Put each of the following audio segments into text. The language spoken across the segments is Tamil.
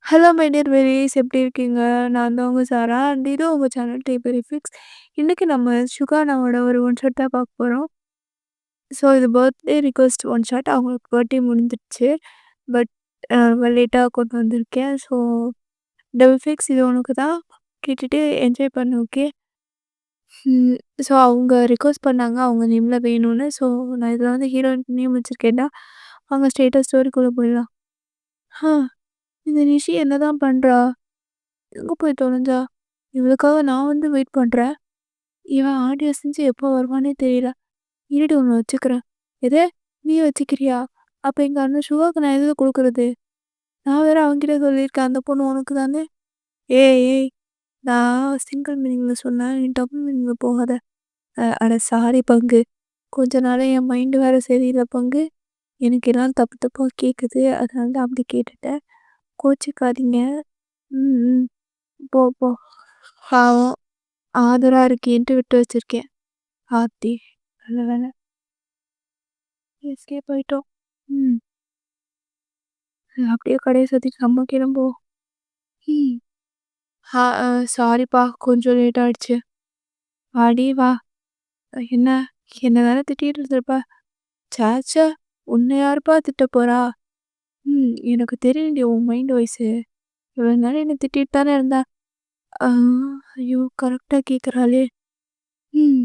ஹலோ மை டியர் வெரீஸ் எப்படி இருக்கீங்க? நான் தான் உங்க சாரா அண்ட் இது உங்க சேனல் டேபரி ஃபிக்ஸ். இன்னைக்கு நம்ம சுகானாவோட ஒரு ஒன் ஷாட் தான் பார்க்க போகிறோம். ஸோ இது பர்த்டே ரிக்வெஸ்ட் ஒன் ஷாட். அவங்களுக்கு பர்த்டே முடிஞ்சிடுச்சு. பட் லேட்டாக கொண்டு வந்திருக்கேன். ஸோ டபுள் ஃபிக்ஸ் இது உனக்கு தான். கேட்டுட்டு என்ஜாய் பண்ணு, ஓகே? ஸோ அவங்க ரிக்வெஸ்ட் பண்ணாங்க அவங்க நேமில் வேணும்னு. ஸோ நான் இதில் வந்து ஹீரோயின் நேம் வச்சுருக்கேன்டா. அவங்க ஸ்டேட்டஸ் ஸ்டோரிக்குள்ளே போயிடலாம். ஆ இந்த நிஷி என்ன தான் பண்ணுறா? எங்கே போய் தொலைஞ்சா? இவளுக்காக நான் வந்து வெயிட் பண்ணுறேன். இவன் ஆடியோ செஞ்சு எப்போ வருவானே தெரியல. இருடி ஒன்று வச்சுக்கிறேன். எதே நீ வச்சுக்கிறியா? அப்போ எங்கள் அண்ணன் சுகாவுக்கு நான் எதுவும் கொடுக்குறது? நான் வேற அவன்கிட்ட சொல்லியிருக்கேன் அந்த பொண்ணு உனக்கு தானே. ஏய் ஏய், நான் சிங்கிள் மீனிங்கில் சொன்னேன், நீ டபுள் மீனிங்கில் போகாத. அட சாரி பங்கு, கொஞ்ச நாளாக என் மைண்டு வேறு சரியில்லை பங்கு. எனக்கு எல்லாம் தப்பு தப்பாக கேட்குது, அதனால தான் அப்படி கேட்டுட்டேன். கோச்சிக்காதீங்க. ம் ம் போ போ. பாவம் ஆதரா இருக்கேன்ட்டு விட்டு வச்சிருக்கேன். ஆத்தி நல்ல வேலை எஸ்கேப் ஆயிட்டோம். ம் அப்படியே கடையை சுற்றிட்டு நம்ம கிளம்புவோம். ம் ஆ சாரிப்பா, கொஞ்சம் லேட் ஆயிடுச்சு. வாடி வா. என்ன என்ன தானே திட்டிகிட்டு இருந்திருப்பா. சேச்சா, உன்னை யாருப்பா திட்ட போறா? எனக்கு தெரியும்டி உன் மைண்ட் வாய்ஸு. இவ்வளோ நேரம் என்னை திட்டிட்டு தானே இருந்தா. ஆ, ஐயோ கரெக்டாக கேட்குறாளே. ம்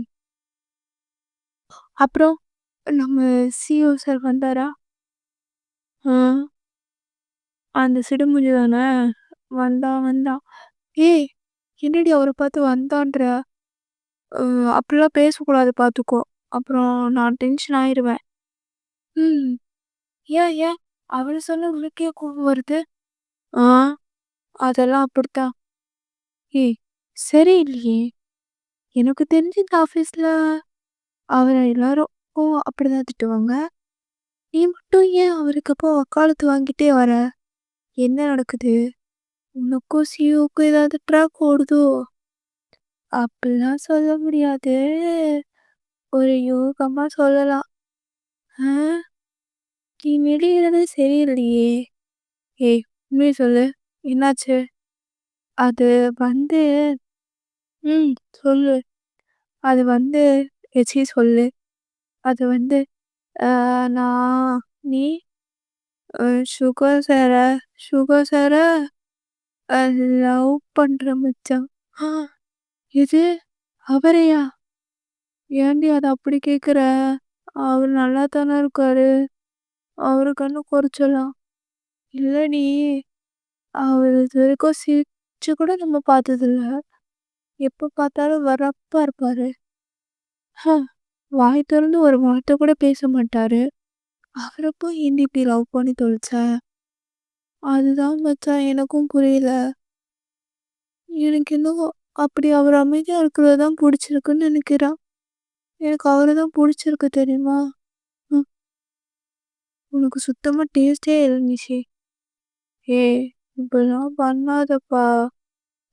அப்புறம் நம்ம சிஓ சார் வந்தாரா? ஆ அந்த சிடுமூஞ்சி தானே. வந்தான். ஏய், என்னடி அவரை பார்த்து வந்தான்ற? அப்படிலாம் பேசக்கூடாது பார்த்துக்கோ. அப்புறம் நான் டென்ஷன் ஆயிடுவேன். ம் ஏன் ஏன் அவரை சொன்ன உனக்கே கோவம் வருது? ஆ அதெல்லாம் அப்படித்தான். ஏய் சரியில்லையே. எனக்கு தெரிஞ்ச இந்த ஆஃபீஸில் அவரை எல்லாரும் அப்படிதான் திட்டுவாங்க. நீ மட்டும் ஏன் அவருக்கு அப்போ வக்காலத்து வாங்கிட்டே வர? என்ன நடக்குது? உனக்கும் சிஓக்கும் ஏதாவது ட்ராக் ஓடுதோ? அப்படிலாம் சொல்ல முடியாது. ஒரு யூகமா சொல்லலாம். ஆ நீ நெளியிறது சரியில்லையே. ஏய் உண்மையை சொல்லு. என்னாச்சு? அது வந்து ம் சொல்லு. அது வந்து சொல்லு. அது வந்து ஆ நான் நீ அ சுகர் சார சுகர் சார லவ் பண்ற மச்சான். ஆ எது? அவரையா? ஏன்டி அத அப்படி கேட்குற? அவரு நல்லா தானே இருக்காரு. அவருக்கு என்ன குறைச்சலா? இல்லடி, அவரு இதுவரைக்கும் சிரிச்சு கூட நம்ம பார்த்ததில்ல. எப்போ பார்த்தாலும் வரப்பா இருப்பாரு. ஹ, வாய் திறந்து ஒரு வார்த்தை கூட பேச மாட்டாரு. அவரை போய் ஏன்டி இப்படி லவ் பண்ணி தொலைச்ச? அதுதான் மச்சான் எனக்கும் புரியல. எனக்கு என்னவோ அப்படி அவர் அமைதியா இருக்கிறது தான் பிடிச்சிருக்குன்னு நினைக்கிறேன். எனக்கு அவரை தான் பிடிச்சிருக்கு தெரியுமா? ம், உனக்கு சுத்தமா டேஸ்டே இருந்துச்சு. ஏய் இப்படிலாம் பண்ணாதப்பா.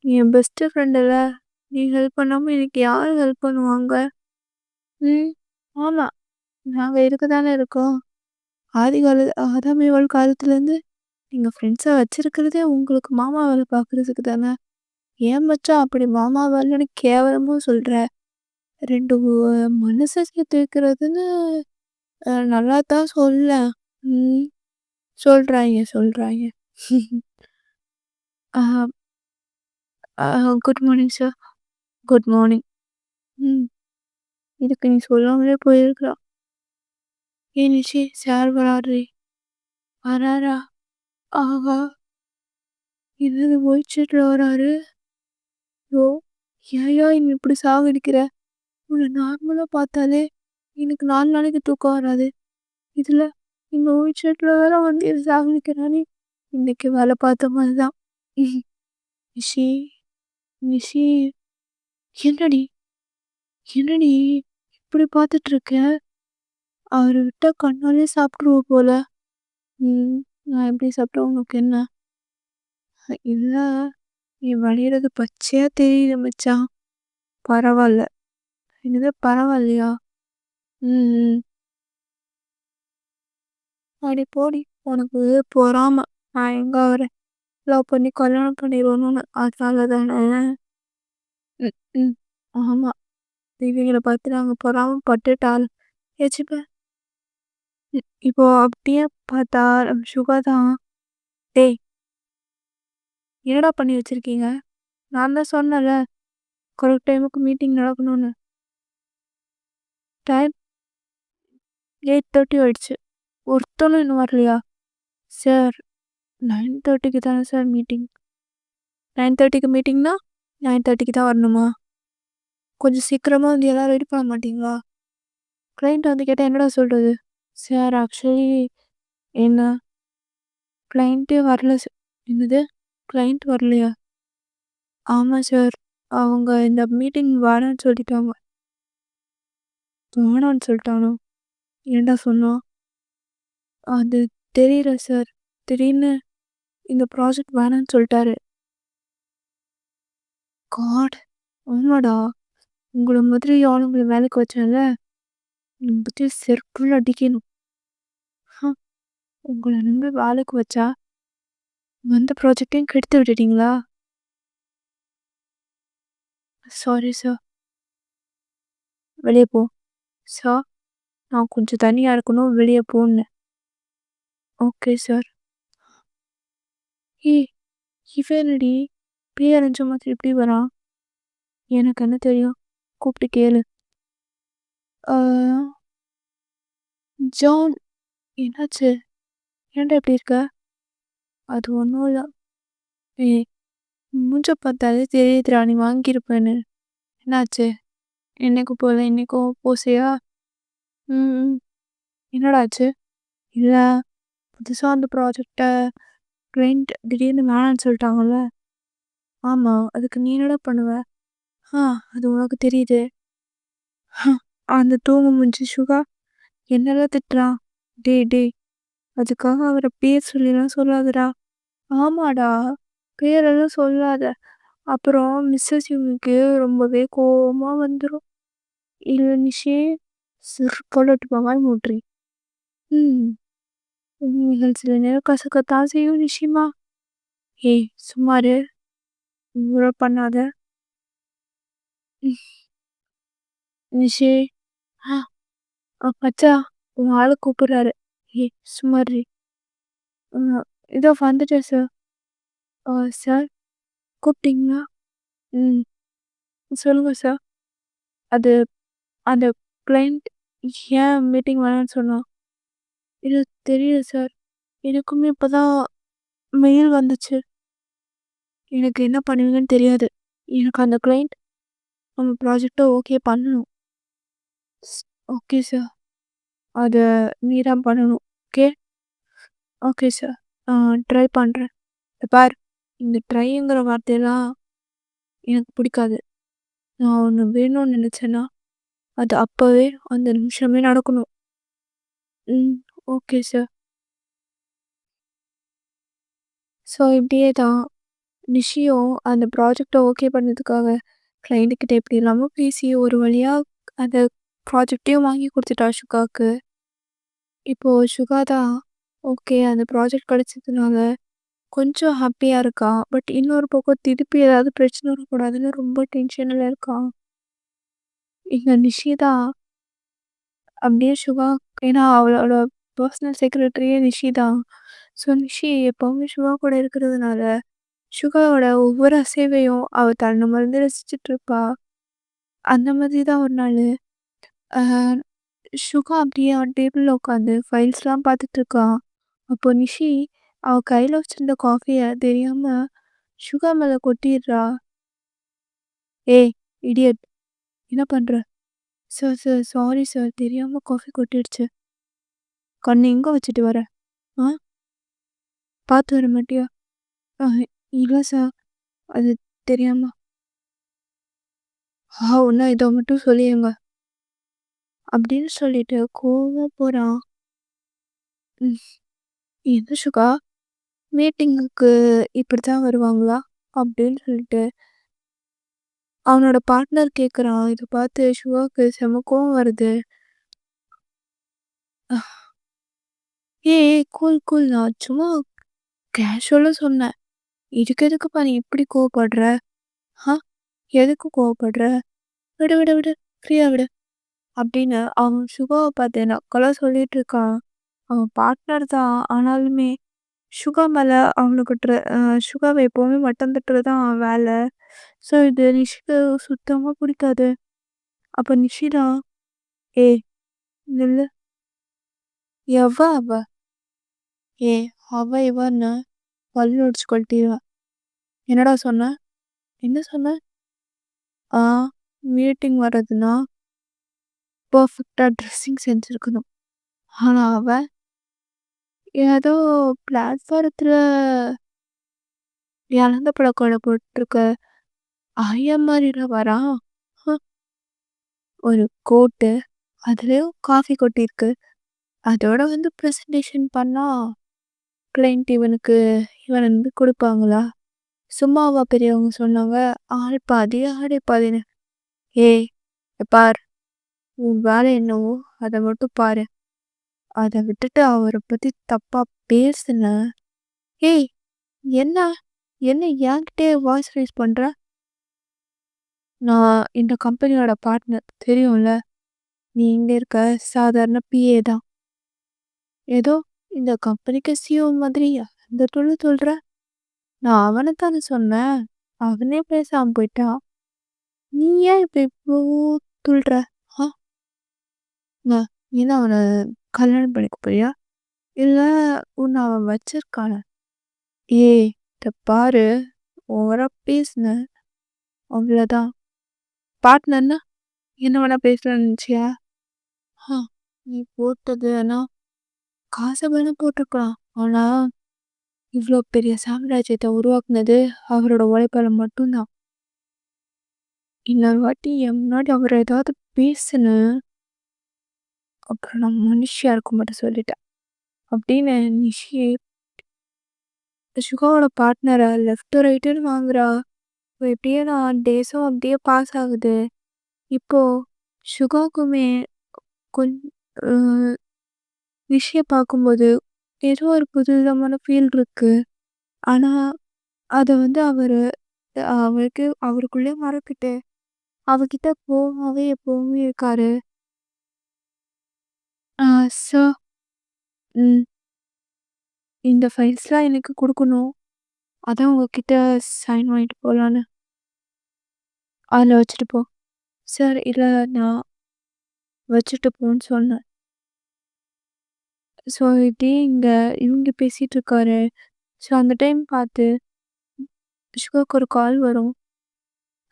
நீ என் பெஸ்ட் ஃப்ரெண்டுல. நீ ஹெல்ப் பண்ணாம எனக்கு யார் ஹெல்ப் பண்ணுவாங்க? ம் ஆமா, நாங்கள் இருக்க தானே இருக்கோம். ஆதாம் ஏவாள் காலத்துலேருந்து நீங்கள் ஃப்ரெண்ட்ஸை வச்சிருக்கிறதே உங்களுக்கு மாமா வேலை பார்க்குறதுக்கு தானே. ஏன் மச்சான் அப்படி மாமா வேலைன்னு கேவலமும் சொல்கிற? ரெண்டு மனசை சேர்த்து வைக்கிறதுன்னு நல்லா தான் சொல்ல. ம் சொல்கிறாங்க. Good morning sir. Good morning. ம் இதுக்கு நீ சொல்லாமலே போயிருக்கலாம். ஏன் நிஷி சார் வராரா? ஆஹா, என்னது ஒயிட் ஷர்ட்ல வராரு? யோ, ஏன்யா இன்னும் இப்படி சாகடிக்கிற? உன்னை நார்மலாக பார்த்தாலே எனக்கு 4 நாளைக்கு தூக்கம் வராது. இதில் இந்த ஒயிட் ஷர்ட்ல வேற வந்து என்னை சாகடிக்கிறானே. இன்னைக்கு வேலை பார்த்த மாதிரி தான். நிஷி நிஷி என்னடி என்னடி இப்படி பார்த்துட்டு இருக்க? அவர் விட்டா கண்ணாலே சாப்பிட்ருவோம் போல. நான் எப்படி சாப்பிட்டா உனக்கு என்ன? இல்ல, நீ வழியிறது பச்சையா தெரியுது மச்சான். பரவாயில்ல. என்னது பரவாயில்லையா? ம் அடி போடி, உனக்கு பொறாம. நான் எங்க வரேன்? லவ் பண்ணி கல்யாணம் பண்ணிருவோணும்னு. அதனால தானே. ம், ம். ஆமா. இவைங்கள பார்த்து நாங்க பொறாம பட்டுட்டால் ஏச்சுப்ப. இப்போ அப்படியே பார்த்தா நம்ம சுகா தான். டேய்! என்னடா பண்ணி வச்சிருக்கீங்க? நான் தான் சொன்னேன்ல, கரெக்ட் டைமுக்கு மீட்டிங் நடக்கணும்னு. டைம் 8:30 ஆயிடுச்சு. ஒருத்தனும் இன்னும் வரலையா? சார் 9:30க்கு தானே சார் மீட்டிங். 9:30க்கு மீட்டிங்னா 9:30க்கு தான் வரணுமா? கொஞ்சம் சீக்கிரமா வந்து எல்லாம் ரெடி பண்ண மாட்டீங்களா? கிளையண்ட் வந்து கேட்டா என்னடா சொல்றது? சார் ஆக்சுவலி என்ன கிளையண்ட்டே வரல என்னது? கிளையண்ட் வரலையா? ஆமா சார். அவங்க இந்த மீட்டிங் வேணான்னு சொல்லிட்டாங்க. வேணான்னு சொல்லிட்டானா? ஏன்டா சொன்னான்? அது தெரியல சார். திடீர்னு இந்த ப்ராஜெக்ட் வேணான்னு சொல்லிட்டாரு. காட்! ஆமாடா. உங்கள மாதிரி ஆளுங்கள வேலைக்கு வச்சேன்ல, உன்ன பத்தி செருப்புல அடிக்கணும். ஹ! உங்கள நம்பி வேலைக்கு வச்சா, வந்த ப்ராஜெக்ட்டையும் கெடுத்து விட்டுட்டீங்களா? Sorry sir. வெளிய போ. சார், நான் கொஞ்சம் தனியா இருக்கணும். வெளிய போன்னேன். Okay sir. ஏய்! இவன் என்னடி பேய் அரைஞ்ச மாதிரி இப்படி வரான்? எனக்கு என்ன தெரியும்? கூப்பிட்டு கேளு. ஆ, ஜான் என்னாச்சு? ஏன்டா இப்படி இருக்க? அது ஒண்ணும் இல்ல. ஏய்! மூஞ்ச பார்த்தாலே தெரியுதுடா நீ வாங்கியிருப்பேன்னு. என்னாச்சு? இன்னைக்கு போல இன்னைக்கும் பூசையா? ம், ம். என்னடா ஆச்சு? இல்ல, புதுசா அந்த ப்ராஜெக்ட்ட கிளையண்ட் திடீர்னு வேணான்னு சொல்லிட்டாங்கல்ல. ஆமா. அதுக்கு நீ என்னடா பண்ணுவ? ஆ, அது உனக்கு தெரியுது. அந்த தூங்க மூஞ்சி சுகா என்னலாம் திட்டுறான். டேய் டேய், அதுக்காக அவர பேர் சொல்லிலாம் சொல்லாதடா. ஆமாடா, பேரெல்லாம் சொல்லாத. அப்புறம் மிஸ்ஸஸ் இவனுக்கு ரொம்பவே கோவமா வந்துரும். இல்ல நிஷே, செருப்பால அடிப்பேன் வாய் மூடுறி. ம். உண்மைகள் சில நேரம் கசக்கத்தான் செய்யும் நிஷிமா. ஏய் சும்மா இரு. இவ்ளோ பண்ணாத. ம். நிஷே. ஆ, மச்சான் உன் ஆளு கூப்பிடுறாரு. ஏய் சும்மா இருடி. அ இதோ வந்துட்டேன் சார். சார் கூப்பிட்டீங்களா? ம். சொல்லுங்க சார். அது அந்த கிளையண்ட் ஏன் மீட்டிங் வேணான்னு சொன்னான்? இல்ல தெரியல சார். எனக்குமே இப்பதான் மெயில் வந்துச்சு. எனக்கு என்ன பண்ணுவீங்கன்னு தெரியாது. எனக்கு அந்த கிளையண்ட் நம்ம ப்ராஜெக்ட்ட ஓகே பண்ணணும். ஸ் ஓகே சார். அத நீ தான் பண்ணணும். ஓகே? Okay sir. ட்ரை பண்றேன். இத பார், இந்த ட்ரைங்கிற வார்த்தையெல்லாம் எனக்கு பிடிக்காது. நான் ஒண்ணு வேணும்னு நினைச்சேன்னா, அது அப்பவே அந்த நிமிஷமே நடக்கணும். ம். Okay sir. ஸோ இப்படியே தான் நிஷியும் அந்த ப்ராஜெக்ட்ட ஓகே பண்ணதுக்காக கிளையண்ட் கிட்ட எப்படி இல்லாம பேசி ஒரு வழியா அந்த ப்ராஜெக்ட்டையும் வாங்கி குடுத்துட்டா சுகாக்கு. இப்போ சுகா தான் ஓகே அந்த ப்ராஜெக்ட் கிடைச்சதுனால கொஞ்சம் ஹாப்பியா இருக்கா. பட் இன்னொரு பக்கம் திருப்பி ஏதாவது பிரச்சனை வரக்கூடாதுன்னு ரொம்ப டென்ஷன்ல இருக்கா. எங்க நிஷிதா அப்படியே சுகா, ஏன்னா அவளோட பர்சனல் செக்ரட்டரியே நிஷி தான். ஸோ நிஷி எப்பவுமே சுகா கூட இருக்கிறதுனால, சுகாவோட ஒவ்வொரு அசைவையும் அவ தன்ன மறந்து ரசிச்சுட்டு இருப்பா. அந்த மாதிரி தான் ஒரு நாளு, அ சுகா அப்படியே அவன் டேபிள்ல உட்காந்து ஃபைல்ஸ்லாம் பார்த்துட்டு இருக்கா. அப்போ நிஷி அவ கையில வச்சிருந்த காஃபிய தெரியாம சுகா மேல கொட்டிடுறா. ஏய் இடியட்! என்ன பண்ற? சார் சார் சாரி சார், தெரியாம காஃபி கொட்டிடுச்சு. கண்ணு எங்க வச்சுட்டு வர? ஆ, பார்த்து வர மாட்டியா? அ இல்ல சார், அது தெரியாம. ஒண்ணா இத மட்டும் சொல்லிருங்க. அப்படின்னு சொல்லிட்டு கோவமா போறான். ம். என்ன சுகா, மீட்டிங்குக்கு இப்படித்தான் வருவாங்களா? அப்படின்னு சொல்லிட்டு அவனோட பார்ட்னர் கேட்குறான். இத பார்த்து சுகாக்கு செம கோவம் வருது. ஏய் கூல் கூல், நான் சும்மா கேஷுவலா சொன்னேன். இதுக்கு எதுக்குப்பா நீ இப்படி கோவப்படுற? ஆ? எதுக்கு கோவப்படுற? விடு, விடு, விடு. ஃப்ரீயா விடு." அப்படின்னு அவன் சுகாவ பார்த்து நக்கலா சொல்லிட்டு இருக்கான். அவன் பார்ட்னர் தான். ஆனாலுமே சுகா மேல அவனுக்கு சுகாவ எப்பவுமே மட்டம் தட்டுறது தான் அவன் வேலை. ஸோ இது நிஷிக்கு சுத்தமா பிடிக்காது. அப்ப நிஷிதா, "ஏய் நில்லு." "எவ அவ? ஏய் அவ இவன்னு பல்ல ஒடிச்சு கொளுத்திருவேன்." "என்னடா சொன்ன? என்ன சொன்ன?" "ஆ மீட்டிங் வர்றதுன்னா பெர்ஃபெக்ட்டா ட்ரெஸ்ஸிங் சென்ஸ் இருக்கணும். ஆனா அவ ஏதோ பிளாட்ஃபாரத்துல இலந்த பழக்கோட போட்டிருக்க ஆயா மாரிடா வரா. ஹ! ஒரு கோட்டு, அதுலயும் காஃபி கொட்டியிருக்கு. அதோட வந்து பிரசன்டேஷன் பண்ணா கிளையண்ட் இவன நம்பி குடுப்பாங்களா? சும்மாவா பெரியவங்க சொன்னாங்க, ஆள் பாதி ஆடை பாதின்னு. ஏய் இங்க பார், உன் வேலை என்னவோ அத மட்டும் பாரு. அத விட்டுட்டு அவர பத்தி தப்பா பேசுன, ஏய் என்ன என்ன என்கிட்டயே வாய்ஸ் ரைஸ் பண்ற? நான் இந்த கம்பெனியோட பார்ட்னர் தெரியும்ல. நீ இங்க இருக்க சாதாரண பிஏ தான். ஏதோ இந்த கம்பெனிக்கு சிஇஓ மாதிரி அந்த துள்ளு துள்ளுற. நான் அவன தானே சொன்னேன். அவனே பேசாம போயிட்டான். நீ ஏன் இப்ப இவ்ளோ துள்ளுற? ஆ? என்ன நீ தான் அவன கல்யாணம் பண்ணிக்க போறியா? இல்ல உன்ன அவன் வச்சிருக்கானா? ஏய் இத பாரு, ஓவரா பேசுன அவ்வளோதான். பார்ட்னர்னா என்ன வேணா பேசலாம்னு நினச்சியா? ஆ நீ போட்டது ஆனா காச வேணா போட்டுருக்கலாம். ஆனா இவ்ளோ பெரிய சாம்ராஜ்யத்த உருவாக்குனது அவரோட உழைப்பால மட்டும் தான். இன்னொரு வாட்டி என் முன்னாடி அவர ஏதாவது பேசுன, அப்புறம் நான் மனுஷியா இருக்க மாட்டேன் சொல்லிட்டேன். அப்படின்னு நிஷி சுகாவோட பார்ட்னர லெஃப்ட் ரைட்டுன்னு வாங்குறா. இப்ப எப்படியே நான் டேஸும் அப்படியே பாஸ் ஆகுது. இப்போ சுகாக்குமே கொஞ் அ நிஷிய பார்க்கும்போது ஏதோ ஒரு புதுவிதமான ஃபீல் இருக்கு. ஆனா அத வந்து அவருக்குள்ளயே மறந்துட்டு அவகிட்ட கோவமாவே எப்பவுமே இருக்காரு. ஆ "சார், ம் இந்த ஃபைல்ஸ்லாம் எனக்கு குடுக்கணும். அதான் உங்ககிட்ட சைன் வாங்கிட்டு போலான்னு. அதில வச்சுட்டு போ." "சார் இல்ல நான் வச்சுட்டு போன்னு சொன்னேன்." ஸோ இப்படியே இவங்க பேசிட்டு இருக்காரு. ஸோ அந்த டைம் பார்த்து சுகாக்கு ஒரு கால் வரும்.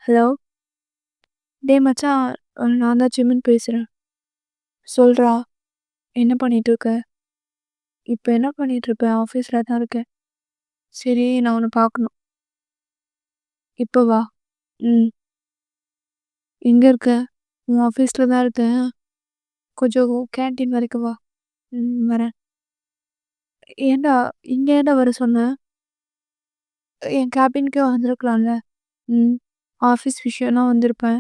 "ஹலோ, டேய் மச்சான், நான் தான் ஜிமின் பேசுறேன். சொல்றா, என்ன பண்ணிட்டு இருக்க?" "இப்ப என்ன பண்ணிட்டு இருப்பேன்? ஆஃபீஸ்ல தான் இருக்கேன்." "சரி நான் உன்ன பார்க்கணும்." "இப்ப வா." "ம். எங்க இருக்க?" "உன் ஆஃபீஸ்ல தான் இருக்கேன். கொஞ்சம் கேன்டீன் வரைக்கும் வா." "ம் வரேன்." "ஏன்டா இங்க ஏன்டா வர சொன்ன? என் கேபின்க்கே வந்திருக்கலாம்ல." "ம். ஆஃபீஸ் விஷயம்னா வந்திருப்பேன்.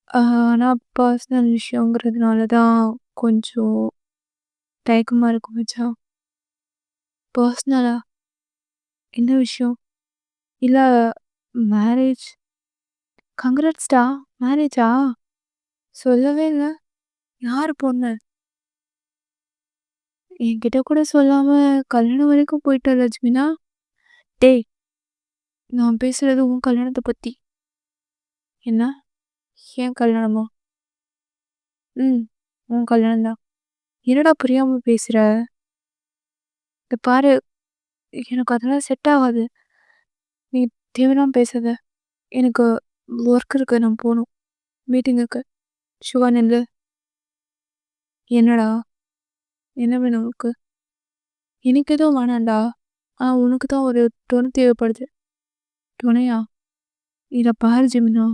ஆனா பர்சனல் விஷயங்கிறதுனால தான் கொஞ்சம் தயக்கமா இருக்கு மச்சான்." "பர்சனலா? என்ன விஷயம்?" "இல்ல மேரேஜ்." "கங்ராட்ஸ்டா! மேரேஜா? சொல்லவே இல்ல. யாரு பொண்ணு?" என்கிட்ட கூட சொல்லாம கல்யாணம் வரைக்கும் போயிட்ட லட்சுமினா. டேய் நான் பேசுறது உன் கல்யாணத்த பத்தி. என்ன? என் கல்யாணமா? ம். உன் கல்யாணம் தான். என்னடா புரியாம பேசுற? இத பாரு, எனக்கு அதெல்லாம் செட் ஆகாது. நீ தேவையில்லாம பேசாத. எனக்கு ஒர்க் இருக்கு. நான் போணும். மீட்டிங் இருக்கு. ஷிவா நில்லு. என்னடா? என்ன வேணும் உனக்கு? எனக்கு எதுவும் வேணாம்டா. உனக்கு தான் ஒரு துணை தேவைப்படுது. துணையா? இத பாரு ஜெமினா,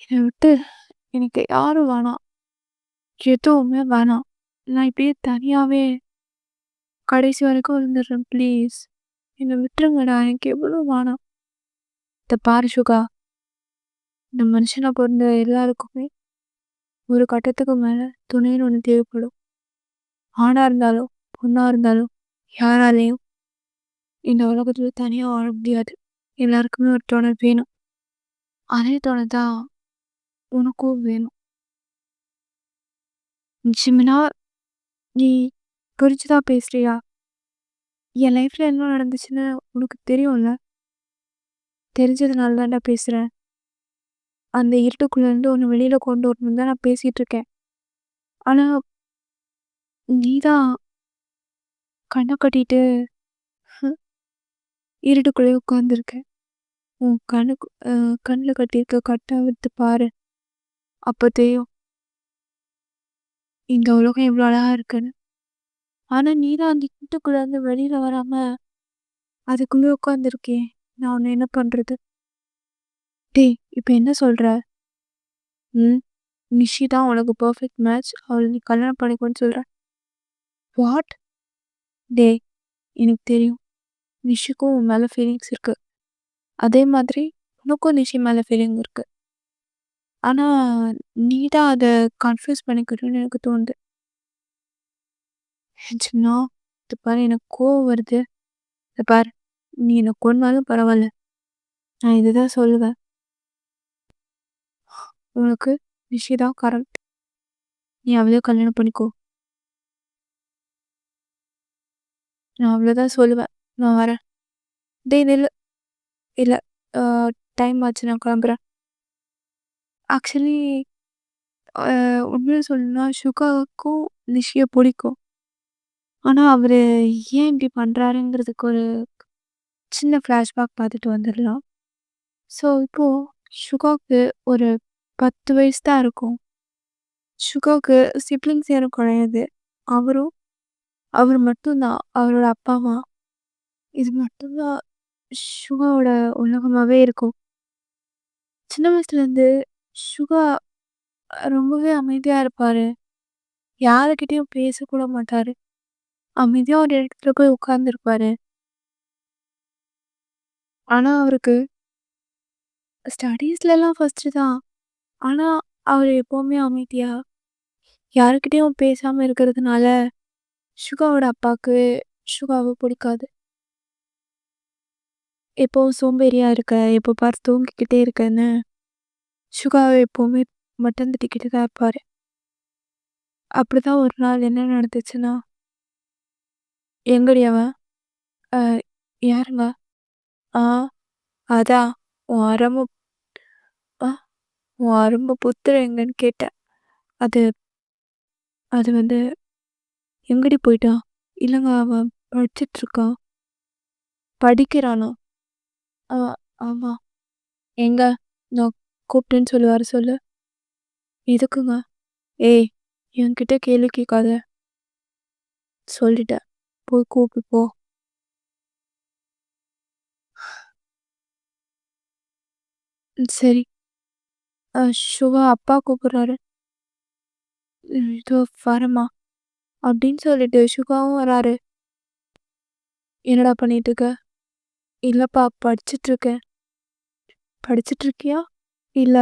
என்ன விட்டு எனக்கு யாரும் வேணாம். எதுவுமே வேணாம். நான் இப்படியே தனியாவே கடைசி வரைக்கும் இருந்துடுறேன் ப்ளீஸ். என்ன விட்டுருங்கடா. எனக்கு எவ்வளோ வேணாம். இத பாரு சுகா, இந்த மனுஷனா பொறந்த எல்லாருக்குமே ஒரு கட்டத்துக்கு மேல துணைன்னு ஒண்ணு தேவைப்படும். ஆணா இருந்தாலும், பொண்ணா இருந்தாலும் யாராலயும் இந்த உலகத்துல தனியா வாழ முடியாது. எல்லாருக்குமே ஒரு துணை வேணும். அதே துணை தான் உனக்கும் வேணும். நிச்சயமா நீ புரிஞ்சுதா பேசுறியா? என் லைஃப்ல என்ன நடந்துச்சுன்னு உனக்கு தெரியும்ல? தெரிஞ்சதுனால தான்டா பேசுறேன். அந்த இருட்டுக்குள்ள இருந்து உன்ன வெளியில கொண்டு வரணும்னு தான் நான் பேசிட்டு இருக்கேன். ஆனா, நீ தான் கண்ண கட்டிட்டு இருட்டுக்குள்ளேயே உட்காந்துருக்க. உன் கண்ணுல கட்டியிருக்க கட்ட விட்டு பாரு. அப்ப தெரியும் இந்த உலகம் எவ்வளோ அழகா இருக்குன்னு. ஆனா, நீ தான் அந்த இருட்டுக்குள்ள இருந்து வெளியில வராம அதுக்குள்ளே உட்காந்துருக்கே. நான் உன்ன என்ன பண்றது? டேய்! இப்ப என்ன சொல்ற? ம். நிஷி தான் உனக்கு பெர்ஃபெக்ட் மேட்ச். அவள நீ கல்யாணம் பண்ணிக்கோன்னு சொல்ற. வாட்? டேய்! எனக்கு தெரியும். நிஷிக்கும் உன் மேல ஃபீலிங்ஸ் இருக்கு. அதே மாதிரி உனக்கும் நிஷி மேல ஃபீலிங் இருக்கு. ஆனா, நீ தான் அத கன்ஃப்யூஸ் பண்ணிக்கிறன்னு எனக்கு தோணுது. சின்னா, இது பாரு எனக்கு கோவம் வருது. இத பாரு, நீ என்ன கொன்னாலும் பரவால்ல. நான் இதுதான் சொல்லுவேன். உனக்கு நிஷி தான் கரெக்ட். நீ அவளையே கல்யாணம் பண்ணிக்கோ. நான் அவ்வளோதான் சொல்லுவேன். நான் வரேன். டேய் நில்லு. இல்ல. அ டைம் ஆச்சு நான் கிளம்புறேன். ஆக்சுவலி உண்மைய சொல்லணும்னா சுகாவுக்கும் நிஷிய பிடிக்கும். ஆனா அவரு ஏன் இப்படி பண்றாருங்கிறதுக்கு ஒரு சின்ன ஃப்ளாஷ்பேக் பார்த்துட்டு வந்துடலாம். ஸோ இப்போ சுகாவுக்கு ஒரு 10 வயசு தான் இருக்கும். சுகாவுக்கு சிப்லிங்ஸ் யாரும் கிடையாது. அவரும் அவர் மட்டும் தான். அவரோட அப்பா, அம்மா இது மட்டும் தான் சுகாவோட உலகமாவே இருக்கும். சின்ன வயசுலேருந்து சுகா ரொம்பவே அமைதியா இருப்பாரு. யாருகிட்டயும் பேசக்கூட மாட்டாரு. அமைதியா ஒரு இடத்துல போய் உட்கார்ந்துருப்பாரு. ஆனா அவருக்கு ஸ்டடீஸ்லலாம் ஃபர்ஸ்ட்டு தான். ஆனா அவரு எப்பவுமே அமைதியா யார்கிட்டயும் பேசாம இருக்கிறதுனால சுகாவோட அப்பாவுக்கு சுகாவ பிடிக்காது. எப்பவும் சோம்பேறியா இருக்க, எப்போ பாரு தூங்கிக்கிட்டே இருக்கன்னு சுகாவ எப்பவுமே மட்டம் தட்டிக்கிட்டு தான் இருப்பாரு. அப்படிதான் ஒரு நாள் என்ன நடந்துச்சுன்னா, "எங்கடி அவன்? அ யாருங்க? ஆ அதான் உன் அரும அ உன் அரும புத்திரன் எங்கன்னு கேட்டேன்." அது அது வந்து எங்கடி போயிட்டான்? இல்லங்க அவன் படிச்சிட்டுருக்கான். படிக்கிறானா? ஆ ஆமா. எங்க? நான் கூப்பிட்டேன்னு சொல்லி வர சொல்லு. எதுக்குங்க? ஏய்! என்கிட்ட கேள்வி கேட்காத. சொல்லிட்டேன். போய் கூப்பிட்டு போ. சரி. சுகா அப்பா கூப்பிடுறாரு. இதோ வரேம்மா. அப்படின்னு சொல்லிட்டு சுகாவும் வராரு. என்னடா பண்ணிட்டு இருக்க? இல்லப்பா படிச்சிட்டு இருக்கேன். படிச்சிட்டு இருக்கியா? இல்ல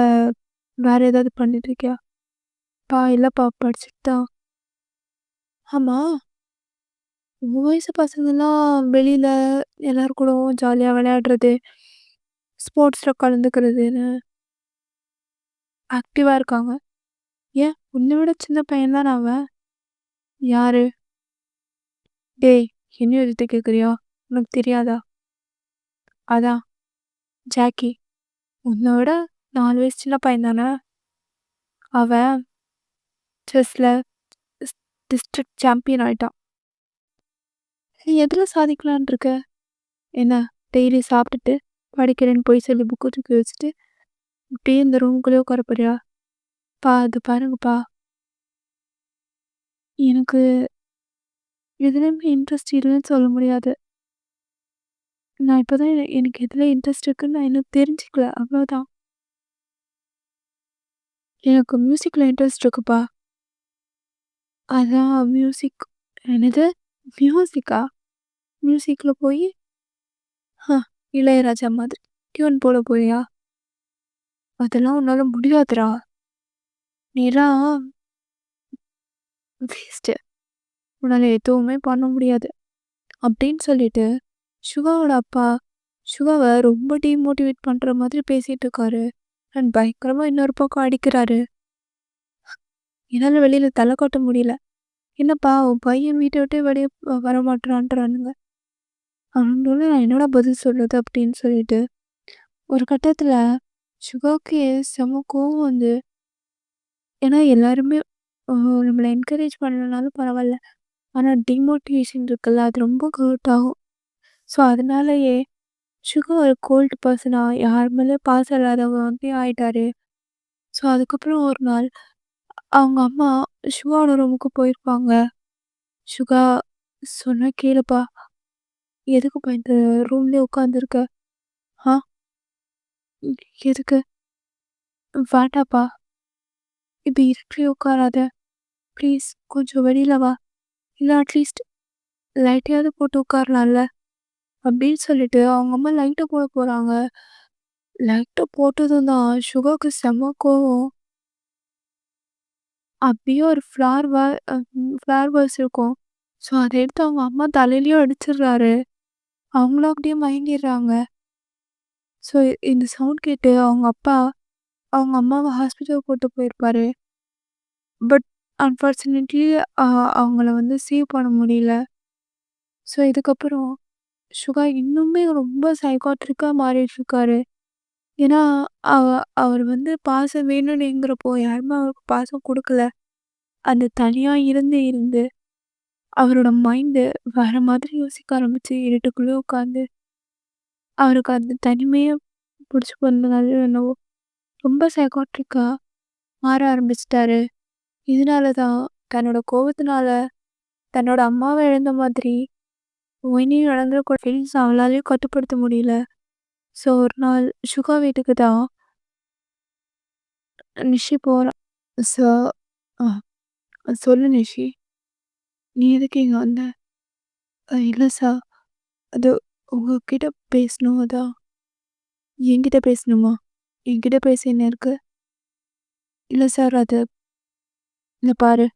வேற ஏதாவது பண்ணிட்டு இருக்கியா? இல்லப்பா படிச்சுட்டு தான். ஆமா. உன் வயசு பசங்கலாம் வெளியில எல்லார் கூடவும் ஜாலியா விளையாடுறது, ஸ்போர்ட்ஸ்ல கலந்துக்கிறதுன்னு ஆக்டிவா இருக்காங்க. ஏன் உன்னை விட சின்ன பையன் தான அவன்? யாரு? டேய்! என்னையும் எதிர்த்து கேட்குறியா? உனக்கு தெரியாதா? அதான் ஜாக்கி. உன்னை விட 4 வயசு சின்ன பையன் தானே? அவன் செஸ்ல ஸ் டிஸ்ட்ரிக்ட் சாம்பியன் ஆயிட்டான். நீ எதுல சாதிக்கலான்னு இருக்க? என்ன டெய்லி சாப்பிட்டுட்டு, படிக்கிறேன்னு பொய் சொல்லி புக்கு தூக்கி வச்சுட்டு, இப்படியே இந்த ரூம்குள்ளேயே உட்கார போறியா? இது பாருங்கப்பா. எனக்கு எதுலயுமே இன்ட்ரெஸ்ட் இல்லன்னு சொல்ல முடியாது. நான் இப்பதான் எனக்கு எதுல இன்ட்ரெஸ்ட் இருக்குன்னு நான் இன்னும் தெரிஞ்சுக்கல. அவ்வளோதான். எனக்கு மியூசிக்ல இன்ட்ரெஸ்ட் இருக்குப்பா. அதான் மியூசிக். என்னது? மியூசிக்கா? மியூசிக்ல போயி ஹ இளையராஜா மாதிரி டியூன் போட போறியா? அதெல்லாம் உன்னால முடியாதுடா. நீலாம் வேஸ்ட்டு. உன்னால எதுவுமே பண்ண முடியாது. அப்படின்னு சொல்லிட்டு சுகாவோட அப்பா சுகாவ ரொம்ப டிமோட்டிவேட் பண்ற மாதிரி பேசிட்டு இருக்காரு. அண்ட் பயங்கரமா இன்னொரு பக்கம் அடிக்கிறாரு. என்னால வெளியில தல காட்ட முடியல. "என்னப்பா உன் பையன் வீட்ட விட்டே வெளிய வரமாட்றான்றானுங்க." அவனுங்கள நான் என்னடா பதில் சொல்றது அப்படின்னு சொல்லிட்டு, ஒரு கட்டத்துல சுகாவுக்கு செம கோவம் வந்து ஏன்னா எல்லாருமே அ நம்மள என்கரேஜ் பண்ணலனாலும் பரவால்ல. ஆனா டிமோட்டிவேஷன் இருக்குல்ல, அது ரொம்ப ஹர்ட் ஆகும். ஸோ அதனாலயே சுகா ஒரு கோல்ட் பர்சனா யார் மேலயும் பாசம் இல்லாதவங்க வந்து ஆயிட்டாரு. ஸோ அதுக்கப்புறம் ஒரு நாள் அவங்க அம்மா சுகாவோட ரூமுக்கு போயிருப்பாங்க. "சுகா சொன்னா கேளுப்பா. எதுக்குப்பா இந்த ரூம்லயே உட்காந்துருக்க? ஆ எதுக்கு? வேண்டாப்பா. இப்படி இருட்டுலயே உட்காராத. ப்ளீஸ் கொஞ்சம் வெளியில வா. இல்ல அட்லீஸ்ட் லைட்டையாவது போட்டு உட்காரலாம்ல." அப்படின்னு சொல்லிட்டு அவங்க அம்மா லைட்ட போட போறாங்க. லைட்ட போட்டதும் தான் சுகாவுக்கு செம்ம கோவம். அப்படியே ஒரு ஃப்ளார் வாஸ் இருக்கும். ஸோ அத எடுத்து அவங்க அம்மா தலையிலயும் அடிச்சிடுறாரு. அவங்களும் அப்படியே மயங்கிடுறாங்க. ஸோ இந்த சவுண்ட் கேட்டு அவங்க அப்பா அவங்க அம்மாவ ஹாஸ்பிட்டல் கூட்டு போயிருப்பாரு. பட் அன்ஃபார்ச்சுனேட்லி அ அவங்கள வந்து சேவ் பண்ண முடியல. ஸோ இதுக்கப்புறம் சுகா இன்னுமே ரொம்ப சைக்காட்ரிக்கா மாறிட்டுருக்காரு. ஏன்னா, அவ அவர் வந்து பாசம் வேணும்னு ஏங்குறப்போ யாருமே அவருக்கு பாசம் குடுக்கல. அந்த தனியா இருந்து இருந்து அவரோட மைண்டு வேற மாதிரி யோசிக்க ஆரம்பிச்சு இருட்டுக்குள்ளே உட்காந்து, அவருக்கு அந்த தனிமைய புடிச்சு போனதுனாலயோ என்னவோ, ரொம்ப சைக்காட்ரிக்கா மாற ஆரம்பிச்சுட்டாரு. இதனால தான் தன்னோட கோவத்தினால தன்னோட அம்மாவ இழந்த மாதிரி இனியும் நடந்துறக்கூட ஃபீலிங்ஸ அவளாலயும் கட்டுப்படுத்த முடியல. ஸோ ஒரு நாள் சுகா வீட்டுக்கு தான் நிஷி போறா. ஸோ அ சொல்லு நிஷி. நீ எதுக்கு இங்க வந்த? இல்ல சார். அது உங்ககிட்ட பேசணும் அதான். என்கிட்ட பேசணுமா? என்கிட்ட பேச என்ன இருக்கு? இல்ல சார் அது இங்க பாரு.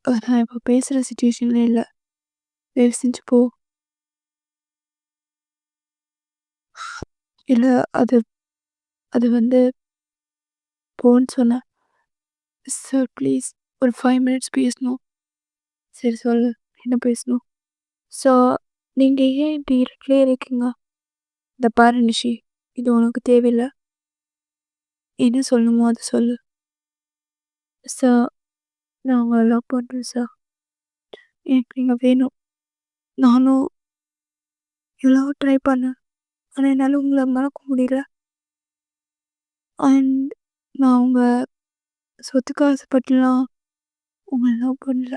நான் இப்ப பேசுற சிச்சுவேஷன்ல இல்ல. தயவு செஞ்சு போ. இல்ல அது அது வந்து போன்னு சொன்னேன். சார் ப்ளீஸ் ஒரு 5 மினிட்ஸ் பேசணும். சரி சொல்லு. என்ன பேசணும்? ஸோ நீங்க ஏன் இப்படி இருட்டிலே இருக்கீங்க? இந்த பாரு நிஷி. இது உனக்கு தேவையில்ல. என்ன சொல்லணுமோ அத சொல்லு. சார் நான் உங்கள லவ் பண்றேன் சார். எனக்கு நீங்க வேணும். நானும் எவ்வளவோ ட்ரை பண்ணேன். ஆனா என்னால உங்கள மறக்க முடியல. அண்ட் நான் உங்க சொத்துக்கு ஆசைப்பட்டுலாம் உங்கள லவ் பண்ணல.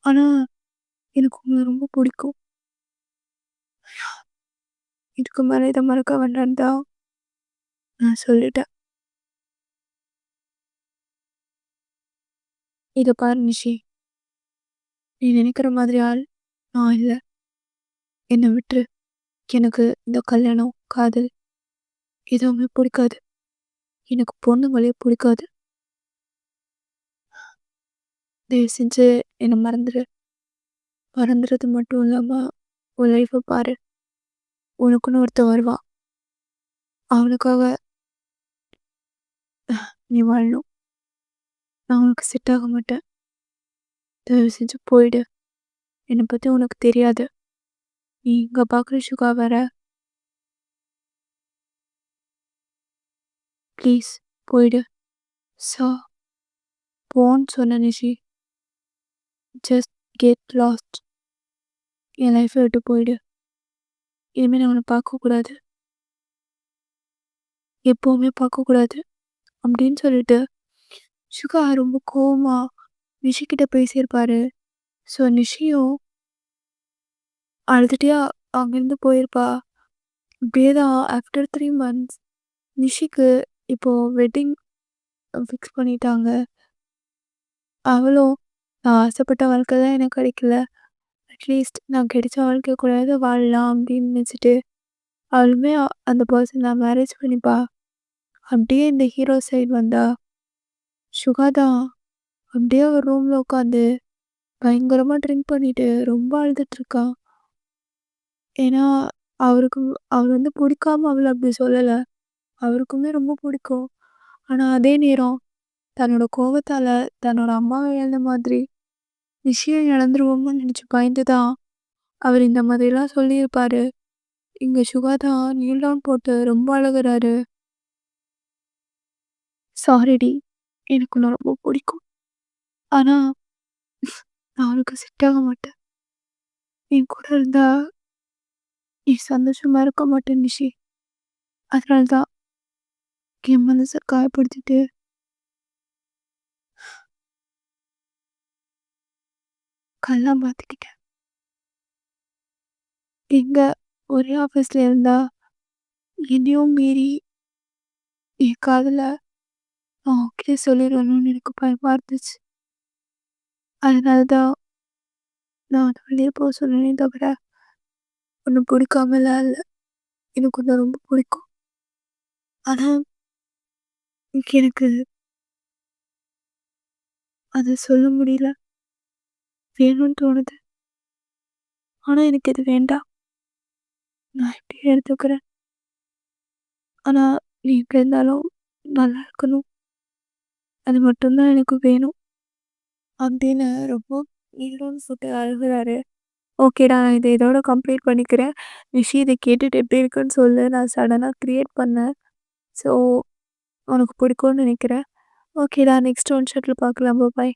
ஆனா எனக்கு உங்கள ரொம்ப பிடிக்கும். இதுக்கு மேல இத மறக்க வேண்டான்னு தான் நான் சொல்லிட்டேன். இத பாரு நிஷி. நீ நினைக்கிற மாதிரி ஆள் நான் இல்ல. என்ன விட்டுரு. எனக்கு இந்த கல்யாணம், காதல் எதுவுமே பிடிக்காது. எனக்கு பொண்ணுங்களே பிடிக்காது. தயவு செஞ்சு என்ன மறந்துரு. மறந்துறது மட்டும் இல்லாம உன் லைஃப்ப பாரு. உனக்குன்னு ஒருத்தன் வருவான். அவனுக்காக நீ வாழணும். நான் உனக்கு செட் ஆக மாட்டேன். தயவு செஞ்சு போயிடு. என்ன பத்தி உனக்கு தெரியாது. நீ இங்க பார்க்குற சுகா வேற. ப்ளீஸ் போயிடு. சா போன்னு சொன்ன நிஷி. Just get lost. என் லைஃப்ப விட்டு போயிடு. இனிமே நான் உன்ன பார்க்கக்கூடாது. எப்பவுமே பார்க்கக்கூடாது. அப்படின்னு சொல்லிட்டு சுகா ரொம்ப கோவமா நிஷி கிட்ட பேசியிருப்பாரு. ஸோ நிஷியும் அழுதுட்டே அங்கேருந்து போயிருப்பா. இப்படியே தான் ஆஃப்டர் 3 மந்த்ஸ் நிஷிக்கு இப்போ வெட்டிங் ஃபிக்ஸ் பண்ணிட்டாங்க. அவளும் நான் ஆசைப்பட்ட வாழ்க்கை தான் எனக்கு கிடைக்கல. அட்லீஸ்ட் நான் கிடைச்ச வாழ்க்கைய கூடயாவது வாழலாம் அப்படின்னு நினச்சிட்டு, அவளுமே அந்த பர்சன மேரேஜ் பண்ணிப்பா. அப்படியே இந்த ஹீரோ சைடு வந்தா, சுகா தான் அப்படியே ஒரு ரூம்ல உட்காந்து பயங்கரமா ட்ரிங்க் பண்ணிட்டு ரொம்ப அழுதுட்டுருக்கான். ஏன்னா, அவருக்கு அவர் வந்து புடிக்காம அவள அப்படி சொல்லல. அவருக்குமே ரொம்ப புடிக்கும். ஆனா, அதே நேரம் தன்னோட கோவத்தால தன்னோட அம்மாவ இழந்த மாதிரி விஷயம் இழந்துருவோமோன்னு நெனச்சு பயந்து தான், அவரு இந்த மாதிரிலாம் சொல்லியிருப்பாரு. இங்க சுகா தான் நீல் டவுன் போட்டு ரொம்ப அழுகுறாரு. "சாரிடி, எனக்கு உன்ன ரொம்ப புடிக்கும். ஆனா, நான் உனக்கு செட் ஆக மாட்டேன். என் கூட இருந்தா நீ சந்தோஷமா இருக்க மாட்ட நிஷி. அதனால தான் என் மனச காயப்படுத்திட்டு கல்லா மாத்திக்கிட்டேன். எங்க ஒரே ஆஃபீஸ்ல இருந்தா என்னையும் மீறி என் காதுல நான் உன்கிட்ட சொல்லிருவேணும்னு எனக்கு பயமா இருந்துச்சு. அதனால தான் நான் உன்ன வெளிய போ சொன்னேனே தவிர, உன்ன பிடிக்காமலாம் இல்ல. எனக்கு உன்ன ரொம்ப பிடிக்கும். ஆனா, எனக்கு அத சொல்ல முடியல. வேணும்னு தோணுது. ஆனா எனக்கு இது வேண்டாம். நான் இப்படியே எடுத்துக்கிறேன். ஆனா, நீ எப்படி இருந்தாலும் நல்லா இருக்கணும். அது மட்டும் தான் எனக்கு வேணும். அப்படின்னு ரொம்ப நீளும் சுட்டு அழுகுறாரு. ஓகேடா, நான் இத இதோட கம்ப்ளீட் பண்ணிக்கிறேன். நிஷி இத கேட்டுட்டு எப்படி இருக்குன்னு சொல்லு. நான் சடனா கிரியேட் பண்ணேன். ஸோ, உனக்கு பிடிக்கும்னு நெனைக்கிறேன். ஓகேடா, நெக்ஸ்ட் ஒன் ஷாட்ல பார்க்கலாம். பாய்.